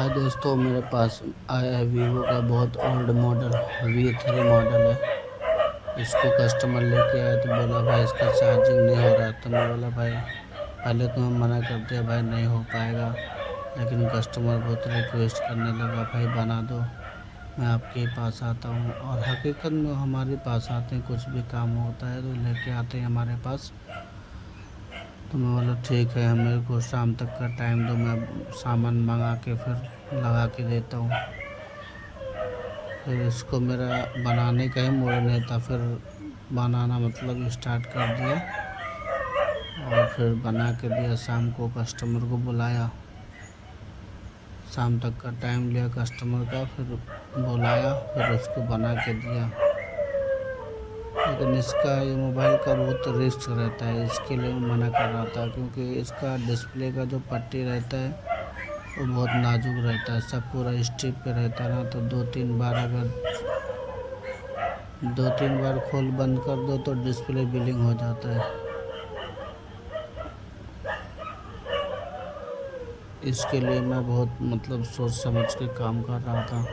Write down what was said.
हाय दोस्तों, मेरे पास आया है वीवो का बहुत ओल्ड मॉडल V3 मॉडल है। इसको कस्टमर लेके आया तो बोला भाई इसका चार्जिंग नहीं हो रहा। तो मैं बोला भाई पहले तो मैं मना कर दिया, भाई नहीं हो पाएगा। लेकिन कस्टमर बहुत रिक्वेस्ट करने लगा, भाई बना दो, मैं आपके ही पास आता हूँ। और हकीकत में हमारे पास आते हैं, कुछ भी काम होता है तो लेके आते हैं हमारे पास। तो मैं बोला ठीक है, मेरे को शाम तक का टाइम दो, मैं सामान मंगा के फिर लगा के देता हूँ। फिर इसको मेरा बनाने का ही मूड नहीं था, फिर बनाना मतलब स्टार्ट कर दिया और फिर बना के दिया। शाम को कस्टमर को बुलाया, शाम तक का टाइम लिया कस्टमर का, फिर बुलाया, फिर उसको बना के दिया। लेकिन इसका ये मोबाइल का बहुत रिस्क रहता है, इसके लिए मैं मना कर रहा था, क्योंकि इसका डिस्प्ले का जो पट्टी रहता है वो बहुत नाजुक रहता है, सब पूरा स्टिप पे रहता है ना। तो दो तीन बार खोल बंद कर दो तो डिस्प्ले बिलिंग हो जाता है। इसके लिए मैं बहुत मतलब सोच समझ के काम कर रहा था।